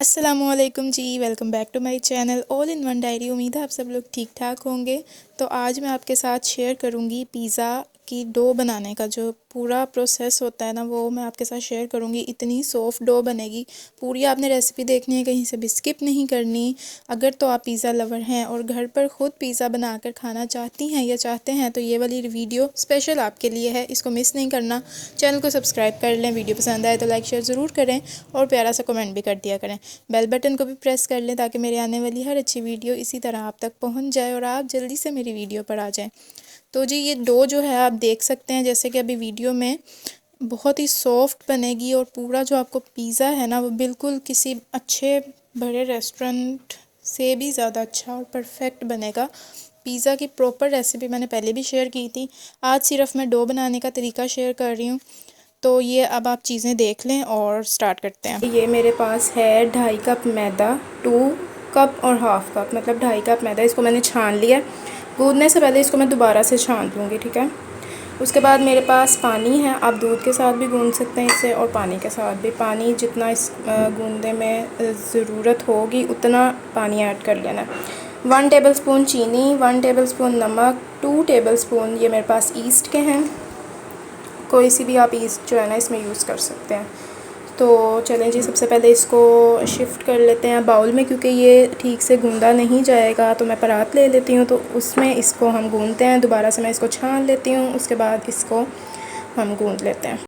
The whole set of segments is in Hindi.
अस्सलामुअलैकुम जी, welcome back to my channel all in one diary. उम्मीद है आप सब लोग ठीक ठाक होंगे। तो आज मैं आपके साथ शेयर करूंगी पिज़्ज़ा की डो बनाने का जो पूरा प्रोसेस होता है ना, वो मैं आपके साथ शेयर करूंगी। इतनी सॉफ्ट डो बनेगी, पूरी आपने रेसिपी देखनी है, कहीं से भी स्किप नहीं करनी। अगर तो आप पिज़्ज़ा लवर हैं और घर पर ख़ुद पिज़्ज़ा बनाकर खाना चाहती हैं या चाहते हैं तो ये वाली वीडियो स्पेशल आपके लिए है, इसको मिस नहीं करना। चैनल को सब्सक्राइब कर लें, वीडियो पसंद आए तो लाइक शेयर ज़रूर करें और प्यारा सा कमेंट भी कर दिया करें। बेल बटन को भी प्रेस कर लें ताकि मेरे आने वाली हर अच्छी वीडियो इसी तरह आप तक पहुंच जाए और आप जल्दी से मेरी वीडियो पर आ जाएं। तो जी ये डो जो है आप देख सकते हैं, जैसे कि अभी वीडियो में बहुत ही सॉफ्ट बनेगी और पूरा जो आपको पिज़्ज़ा है ना वो बिल्कुल किसी अच्छे बड़े रेस्टोरेंट से भी ज़्यादा अच्छा और परफेक्ट बनेगा। पिज़्ज़ा की प्रॉपर रेसिपी मैंने पहले भी शेयर की थी, आज सिर्फ मैं डो बनाने का तरीका शेयर कर रही हूँ। तो ये अब आप चीज़ें देख लें और स्टार्ट करते हैं। ये मेरे पास है 2.5 कप मैदा, 2 कप और हाफ़ कप मतलब 2.5 कप मैदा। इसको मैंने छान लिया। गूंदने से पहले इसको मैं दोबारा से छान लूँगी, ठीक है। उसके बाद मेरे पास पानी है, आप दूध के साथ भी गूंद सकते हैं इसे और पानी के साथ भी। पानी जितना इस गूंदने में ज़रूरत होगी उतना पानी ऐड कर लेना। 1 टेबलस्पून चीनी, 1 टेबलस्पून नमक, 2 टेबलस्पून ये मेरे पास ईस्ट के हैं। कोई सी भी आप ईस्ट जो है ना इसमें यूज़ कर सकते हैं। तो चलें जी, सबसे पहले इसको शिफ्ट कर लेते हैं बाउल में, क्योंकि ये ठीक से गूंदा नहीं जाएगा। तो मैं परात ले लेती हूँ, तो उसमें इसको हम गूंदते हैं। दोबारा से मैं इसको छान लेती हूँ, उसके बाद इसको हम गूंद लेते हैं।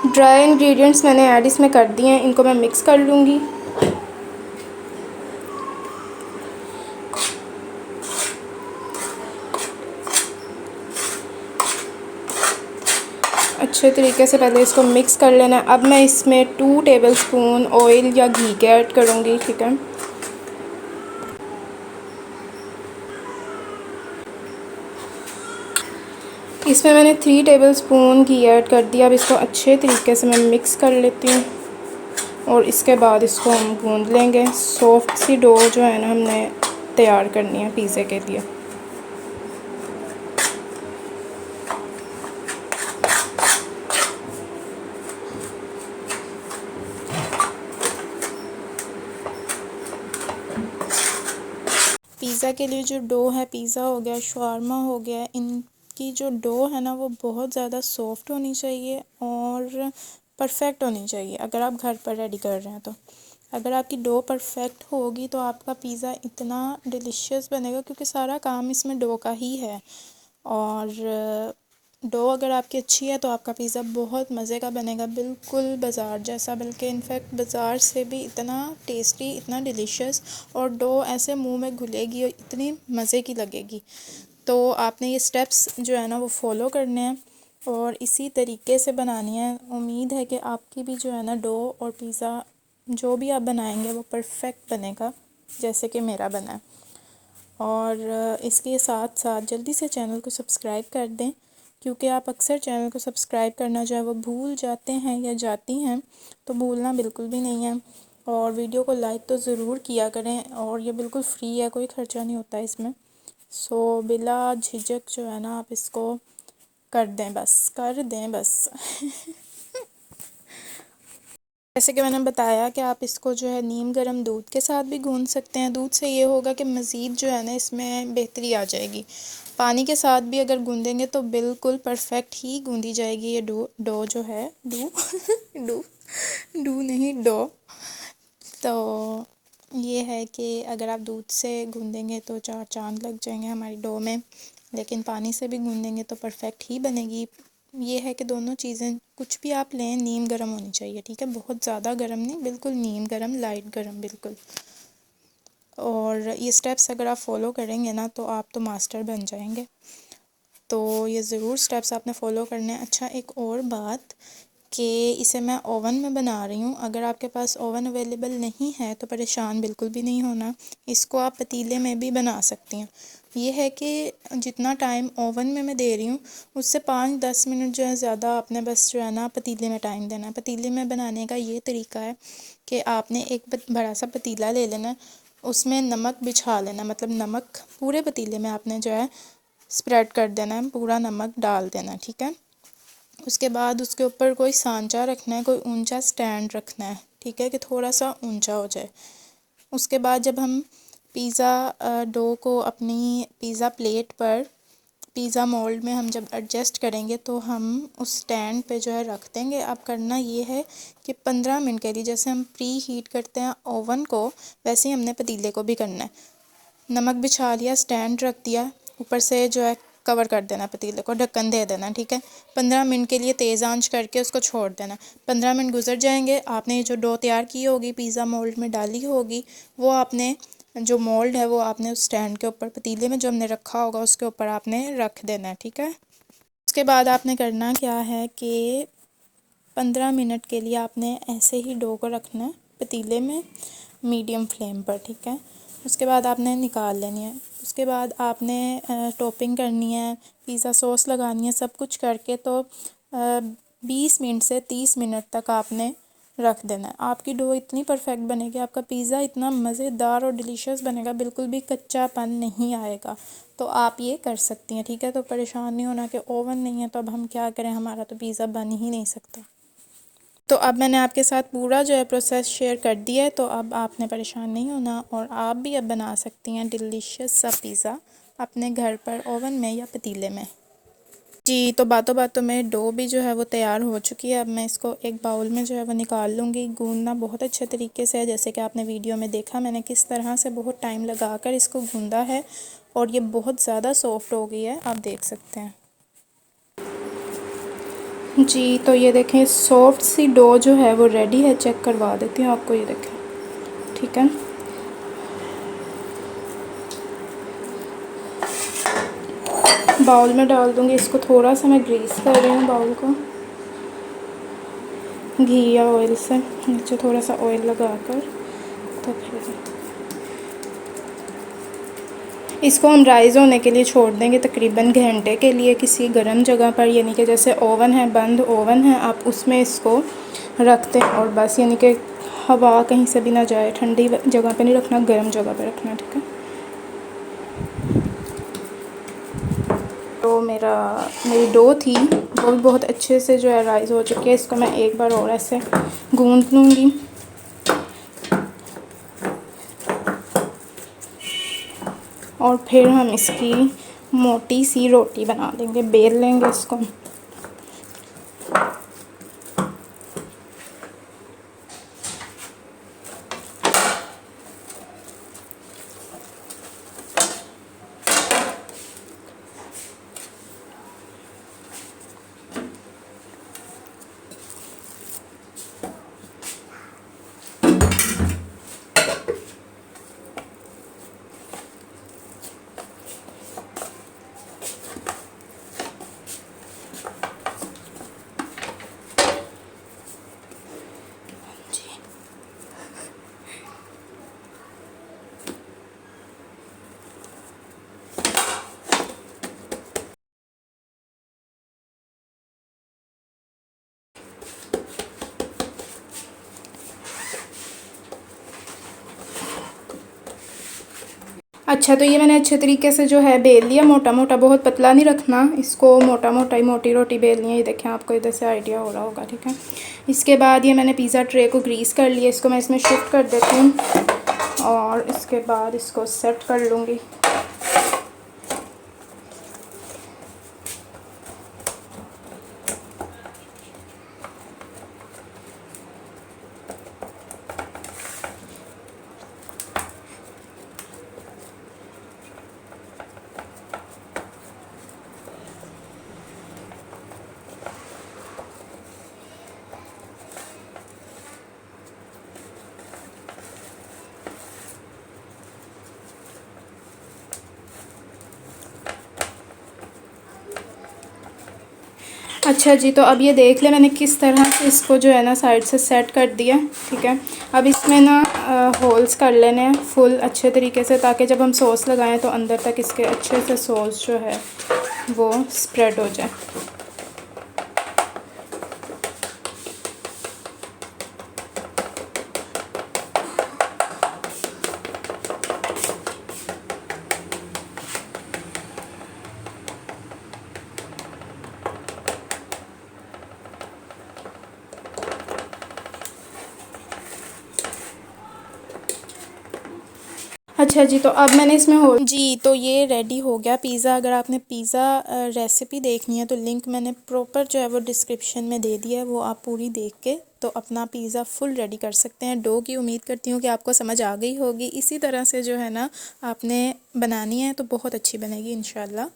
ड्राई इंग्रेडिएंट्स मैंने ऐड इसमें कर दिए हैं, इनको मैं मिक्स कर लूँगी। अच्छे तरीके से पहले इसको मिक्स कर लेना है। अब मैं इसमें 2 टेबलस्पून ऑयल या घी के ऐड करूँगी, ठीक है। इसमें मैंने 3 टेबलस्पून घी ऐड कर दिया। अब इसको अच्छे तरीके से मैं मिक्स कर लेती हूँ और इसके बाद इसको हम गूंद लेंगे। सॉफ्ट सी डो जो है ना हमने तैयार करनी है पिज़्ज़े के लिए। पिज़्ज़ा के लिए जो डो है, पिज़्ज़ा हो गया, शवारमा हो गया, इनकी जो डो है ना वो बहुत ज़्यादा सॉफ्ट होनी चाहिए और परफेक्ट होनी चाहिए अगर आप घर पर रेडी कर रहे हैं तो। अगर आपकी डो परफेक्ट होगी तो आपका पिज़्ज़ा इतना डिलीशियस बनेगा, क्योंकि सारा काम इसमें डो का ही है। और डो अगर आपकी अच्छी है तो आपका पिज़्ज़ा बहुत मज़े का बनेगा, बिल्कुल बाज़ार जैसा, बल्कि इनफैक्ट बाज़ार से भी इतना टेस्टी, इतना डिलीशियस। और डो ऐसे मुंह में घुलेगी और इतनी मज़े की लगेगी। तो आपने ये स्टेप्स जो है ना वो फॉलो करने हैं और इसी तरीके से बनानी है। उम्मीद है कि आपकी भी जो है ना डो और पिज़्ज़ा जो भी आप बनाएंगे वो परफेक्ट बनेगा जैसे कि मेरा बना है। और इसके साथ साथ जल्दी से चैनल को सब्सक्राइब कर दें, क्योंकि आप अक्सर चैनल को सब्सक्राइब करना जो है वो भूल जाते हैं या जाती हैं, तो भूलना बिल्कुल भी नहीं है। और वीडियो को लाइक तो ज़रूर किया करें, और ये बिल्कुल फ्री है, कोई ख़र्चा नहीं होता इसमें। सो बिला झिझक जो है ना आप इसको कर दें, बस कर दें बस। जैसे कि मैंने बताया कि आप इसको जो है नीम गर्म दूध के साथ भी गूंद सकते हैं। दूध से ये होगा कि मज़ीद जो है ना इसमें बेहतरी आ जाएगी। पानी के साथ भी अगर गूंदेंगे तो बिल्कुल परफेक्ट ही गूंदी जाएगी ये डो जो है डू डू डू नहीं डो। तो ये है कि अगर आप दूध से गूंदेंगे तो 4 चांद लग जाएंगे हमारी डो में, लेकिन पानी से भी गूंदेंगे तो परफेक्ट ही बनेगी। ये है कि दोनों चीज़ें कुछ भी आप लें नीम गर्म होनी चाहिए, ठीक है, बहुत ज़्यादा गर्म नहीं, बिल्कुल नीम गर्म, लाइट गर्म बिल्कुल। और ये स्टेप्स अगर आप फॉलो करेंगे ना तो आप तो मास्टर बन जाएंगे। तो ये ज़रूर स्टेप्स आपने फॉलो करने हैं। अच्छा, एक और बात कि इसे मैं ओवन में बना रही हूँ। अगर आपके पास ओवन अवेलेबल नहीं है तो परेशान बिल्कुल भी नहीं होना, इसको आप पतीले में भी बना सकती हैं। ये है कि जितना टाइम ओवन में मैं दे रही हूँ उससे 5-10 मिनट जो है ज़्यादा आपने बस जो है ना पतीले में टाइम देना है। पतीले में बनाने का ये तरीका है कि आपने एक बड़ा सा पतीला ले लेना, उसमें नमक बिछा लेना, मतलब नमक पूरे पतीले में आपने जो है स्प्रेड कर देना है, पूरा नमक डाल देना, ठीक है। उसके बाद उसके ऊपर कोई सांचा रखना है, कोई ऊंचा स्टैंड रखना है, ठीक है, कि थोड़ा सा ऊंचा हो जाए। उसके बाद जब हम पिज़्ज़ा डो को अपनी पिज़्ज़ा प्लेट पर पिज़्ज़ा मोल्ड में हम जब एडजस्ट करेंगे तो हम उस स्टैंड पे जो है रख देंगे। अब करना ये है कि 15 मिनट के लिए, जैसे हम प्री हीट करते हैं ओवन को, वैसे ही हमने पतीले को भी करना है। नमक बिछा लिया, स्टैंड रख दिया, ऊपर से जो है कवर कर देना, पतीले को ढक्कन दे देना, ठीक है। 15 मिनट के लिए तेज़ आंच करके उसको छोड़ देना। 15 मिनट गुजर जाएंगे, आपने ये जो डो तैयार की होगी पिज़्ज़ा मोल्ड में डाली होगी, वो आपने जो मोल्ड है वो आपने उस स्टैंड के ऊपर पतीले में जो हमने रखा होगा उसके ऊपर आपने रख देना है, ठीक है। उसके बाद आपने करना क्या है कि 15 मिनट के लिए आपने ऐसे ही डो को रखना है पतीले में मीडियम फ्लेम पर, ठीक है। उसके बाद आपने निकाल लेनी है। उसके बाद आपने टॉपिंग करनी है, पिज़्ज़ा सॉस लगानी है, सब कुछ करके तो 20 मिनट से 30 मिनट तक आपने रख देना है। आपकी डो इतनी परफेक्ट बनेगी, आपका पिज़्ज़ा इतना मज़ेदार और डिलीशियस बनेगा, बिल्कुल भी कच्चापन नहीं आएगा। तो आप ये कर सकती हैं, ठीक है। तो परेशान नहीं होना कि ओवन नहीं है तो अब हम क्या करें, हमारा तो पिज़्ज़ा बन ही नहीं सकता। तो अब मैंने आपके साथ पूरा जो है प्रोसेस शेयर कर दिया है, तो अब आपने परेशान नहीं होना और आप भी अब बना सकती हैं डिलीशियस सा पिज़्ज़ा अपने घर पर ओवन में या पतीले में। जी, तो बातों बातों में डो भी जो है वो तैयार हो चुकी है। अब मैं इसको एक बाउल में जो है वो निकाल लूँगी। गूंदना बहुत अच्छे तरीके से है, जैसे कि आपने वीडियो में देखा मैंने किस तरह से बहुत टाइम लगा कर इसको गूंदा है और ये बहुत ज़्यादा सॉफ्ट हो गई है, आप देख सकते हैं। जी, तो ये देखें सॉफ्ट सी डो जो है वो रेडी है। चेक करवा देती हूँ आपको, ये देखें, ठीक है। बाउल में डाल दूँगी इसको, थोड़ा सा मैं ग्रीस कर रही हूँ बाउल को घी या ऑयल से, नीचे थोड़ा सा ऑयल लगाकर। तो फिर इसको हम राइज़ होने के लिए छोड़ देंगे तकरीबन घंटे के लिए किसी गर्म जगह पर, यानी कि जैसे ओवन है, बंद ओवन है, आप उसमें इसको रखते हैं और बस, यानी कि हवा कहीं से भी ना जाए, ठंडी जगह पे नहीं रखना, गर्म जगह पे रखना, ठीक है। तो मेरी डो थी वो भी बहुत अच्छे से जो है राइज़ हो चुकी है। इसको मैं एक बार और ऐसे गूंद लूँगी और फिर हम इसकी मोटी सी रोटी बना लेंगे, बेल लेंगे इसको। अच्छा, तो ये मैंने अच्छे तरीके से जो है बेल लिया, मोटा मोटा, बहुत पतला नहीं रखना इसको, मोटा मोटा ही मोटी रोटी बेलनी है। ये देखें, आपको इधर से आइडिया हो रहा होगा, ठीक है। इसके बाद ये मैंने पिज़्ज़ा ट्रे को ग्रीस कर लिया, इसको मैं इसमें शिफ्ट कर देती हूँ और इसके बाद इसको सेट कर लूँगी। अच्छा जी, तो अब ये देख ले मैंने किस तरह से इसको जो है ना साइड से सेट कर दिया। ठीक है, अब इसमें ना होल्स कर लेने हैं फुल अच्छे तरीके से, ताकि जब हम सॉस लगाएं तो अंदर तक इसके अच्छे से सॉस जो है वो स्प्रेड हो जाए। अच्छा जी, तो अब मैंने इसमें हो जी, तो ये रेडी हो गया पिज़्ज़ा। अगर आपने पिज़्ज़ा रेसिपी देखनी है तो लिंक मैंने प्रॉपर जो है वो डिस्क्रिप्शन में दे दिया है, वो आप पूरी देख के तो अपना पिज़्ज़ा फुल रेडी कर सकते हैं। डो की उम्मीद करती हूँ कि आपको समझ आ गई होगी। इसी तरह से जो है ना आपने बनानी है तो बहुत अच्छी बनेगी इंशाल्लाह।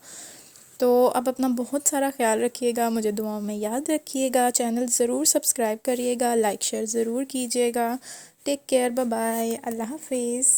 तो अब अपना बहुत सारा ख्याल रखिएगा, मुझे दुआओं में याद रखिएगा, चैनल ज़रूर सब्सक्राइब करिएगा, लाइक शेयर ज़रूर कीजिएगा। टेक केयर, बाय बाय, अल्लाह हाफिज़।